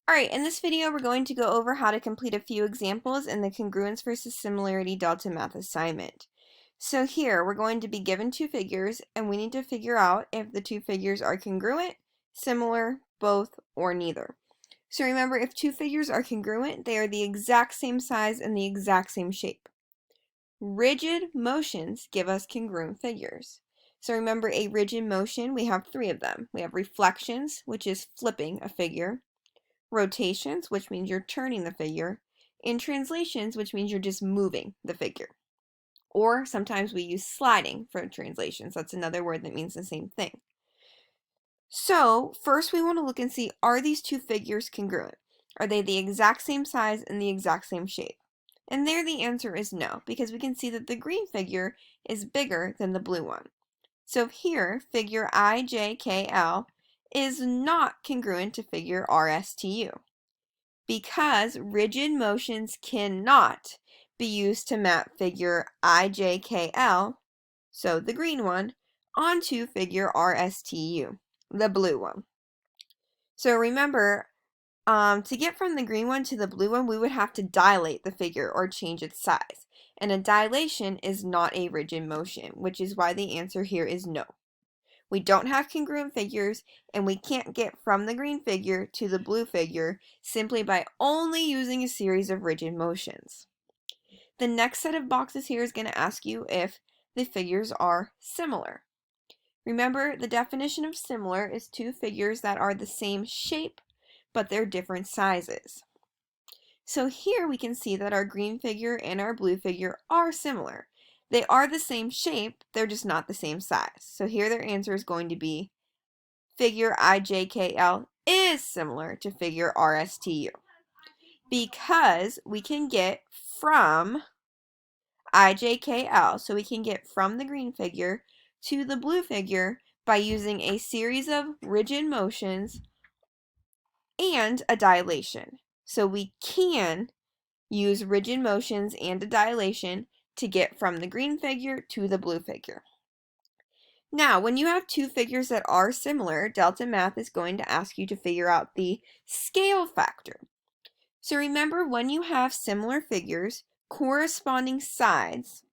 Alright, in this video we're going to go over how to complete a few examples in the Congruence versus Similarity Delta Math assignment. So here we're going to be given two figures and we need to figure out if the two figures are congruent, similar, both, or neither. So remember, if two figures are congruent, they are the exact same size and the exact same shape. Rigid motions give us congruent figures. So remember, a rigid motion, we have three of them. We have reflections, which is flipping a figure. Rotations, which means you're turning the figure, and translations, which means you're just moving the figure. Or sometimes we use sliding for translations. That's another word that means the same thing. So first we want to look and see, are these two figures congruent? Are they the exact same size and the exact same shape? And there the answer is no, because we can see that the green figure is bigger than the blue one. So here, figure IJKL is not congruent to figure RSTU because rigid motions cannot be used to map figure IJKL, so the green one, onto figure RSTU, the blue one. So remember, to get from the green one to the blue one, we would have to dilate the figure or change its size. And a dilation is not a rigid motion, which is why the answer here is no. We don't have congruent figures, and we can't get from the green figure to the blue figure simply by only using a series of rigid motions. The next set of boxes here is going to ask you if the figures are similar. Remember, the definition of similar is two figures that are the same shape, but they're different sizes. So here we can see that our green figure and our blue figure are similar. They are the same shape, they're just not the same size. So here their answer is going to be figure IJKL is similar to figure RSTU because we can get from IJKL, so we can get from the green figure to the blue figure by using a series of rigid motions and a dilation. So we can use rigid motions and a dilation to get from the green figure to the blue figure. Now, when you have two figures that are similar, Delta Math is going to ask you to figure out the scale factor. So remember, when you have similar figures, corresponding sides,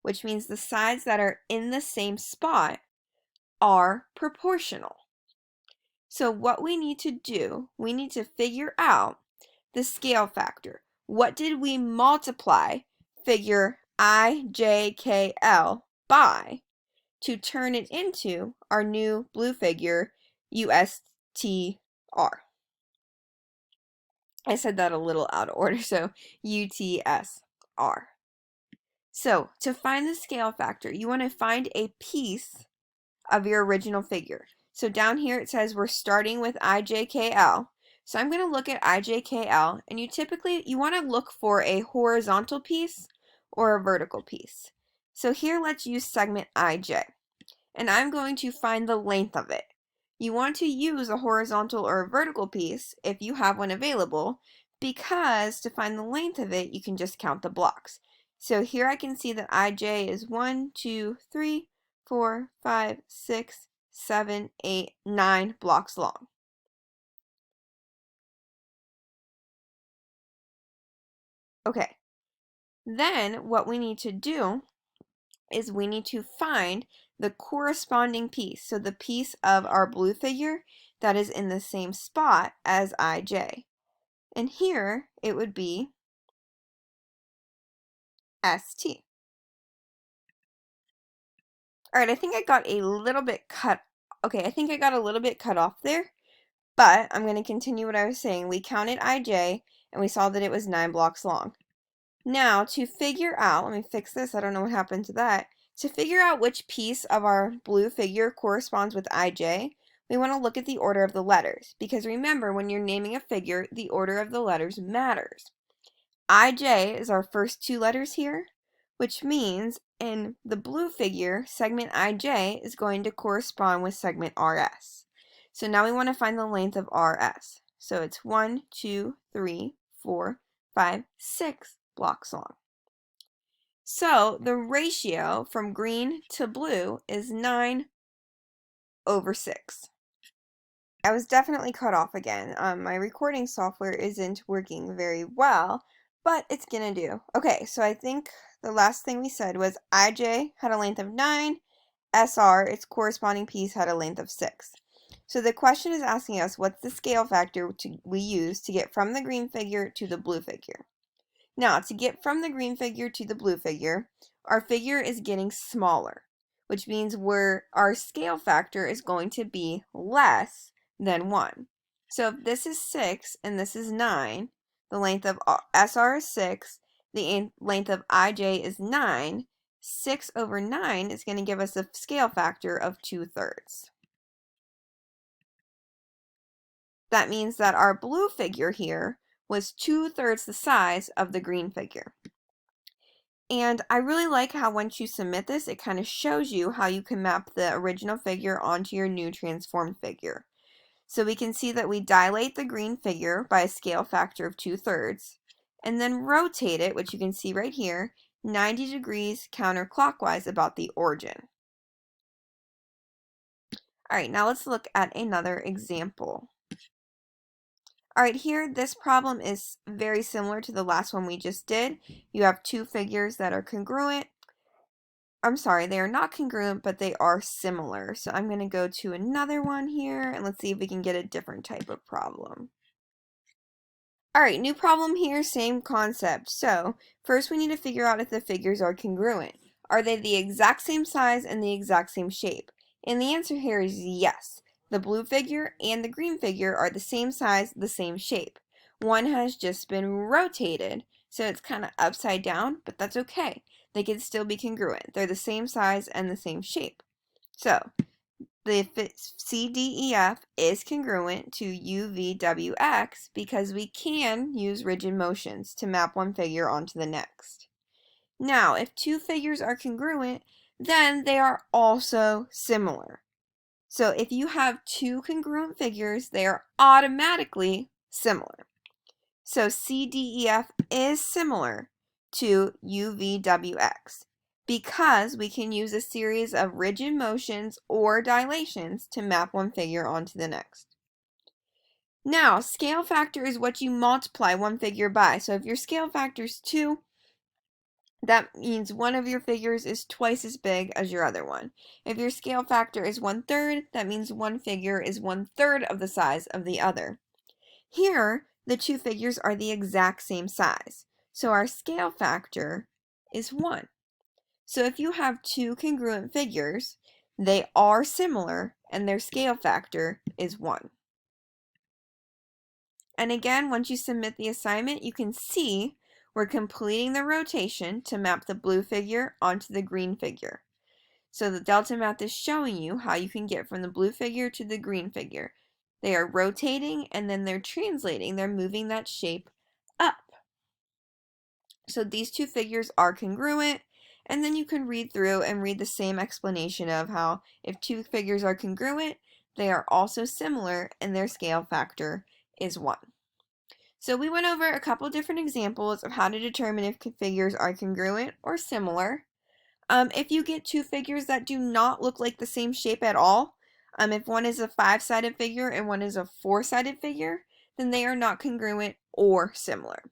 which means the sides that are in the same spot, are proportional. So what we need to do, we need to figure out the scale factor. What did we multiply figure IJKL by to turn it into our new blue figure USTR? I said that a little out of order, so UTSR. So to find the scale factor, you want to find a piece of your original figure. So down here it says we're starting with IJKL. So I'm going to look at IJKL, and you want to look for a horizontal piece or a vertical piece. So here let's use segment IJ, and I'm going to find the length of it. You want to use a horizontal or a vertical piece if you have one available, because to find the length of it, you can just count the blocks. So here I can see that IJ is 1, 2, 3, 4, 5, 6, 7, 8, 9 blocks long. Okay, then what we need to do is we need to find the corresponding piece. So the piece of our blue figure that is in the same spot as IJ. And here it would be ST. Alright, I think I got a little bit cut. Okay, I think I got a little bit cut off there. But I'm going to continue what I was saying. We counted IJ and we saw that it was 9 blocks long. Now, to figure out, let me fix this, I don't know what happened to that. To figure out which piece of our blue figure corresponds with IJ, we want to look at the order of the letters. Because remember, when you're naming a figure, the order of the letters matters. IJ is our first two letters here, which means in the blue figure, segment IJ is going to correspond with segment RS. So now we want to find the length of RS. So it's 1, 2, 3, 4, 5, 6 blocks long. So the ratio from green to blue is 9/6. I was definitely cut off again. My recording software isn't working very well, but it's gonna do. Okay, so I think the last thing we said was IJ had a length of 9, SR, its corresponding piece, had a length of 6. So the question is asking us what's the scale factor we use to get from the green figure to the blue figure. Now, to get from the green figure to the blue figure, our figure is getting smaller, which means our scale factor is going to be less than 1. So if this is 6 and this is 9, the length of SR is 6, the length of IJ is 9, 6 over 9 is going to give us a scale factor of 2/3. That means that our blue figure here was 2/3 the size of the green figure. And I really like how once you submit this, it kind of shows you how you can map the original figure onto your new transformed figure. So we can see that we dilate the green figure by a scale factor of 2/3, and then rotate it, which you can see right here, 90 degrees counterclockwise about the origin. All right, now let's look at another example. All right, here, this problem is very similar to the last one we just did. You have two figures that are congruent. I'm sorry, they are not congruent, but they are similar. So I'm going to go to another one here, and let's see if we can get a different type of problem. All right, new problem here, same concept. So first we need to figure out if the figures are congruent. Are they the exact same size and the exact same shape? And the answer here is yes. The blue figure and the green figure are the same size, the same shape. One has just been rotated, so it's kind of upside down, but that's okay. They can still be congruent. They're the same size and the same shape. So the CDEF is congruent to UVWX because we can use rigid motions to map one figure onto the next. Now, if two figures are congruent, then they are also similar. So if you have two congruent figures, they are automatically similar. So CDEF is similar to UVWX because we can use a series of rigid motions or dilations to map one figure onto the next. Now, scale factor is what you multiply one figure by. So if your scale factor is 2, that means one of your figures is twice as big as your other one. If your scale factor is 1/3, that means one figure is 1/3 of the size of the other. Here, the two figures are the exact same size, so our scale factor is 1. So if you have two congruent figures, they are similar and their scale factor is 1. And again, once you submit the assignment, you can see we're completing the rotation to map the blue figure onto the green figure. So the delta math is showing you how you can get from the blue figure to the green figure. They are rotating and then they're translating, they're moving that shape up. So these two figures are congruent, and then you can read through and read the same explanation of how if two figures are congruent, they are also similar and their scale factor is 1. So we went over a couple different examples of how to determine if figures are congruent or similar. If you get two figures that do not look like the same shape at all, if one is a 5-sided figure and one is a 4-sided figure, then they are not congruent or similar.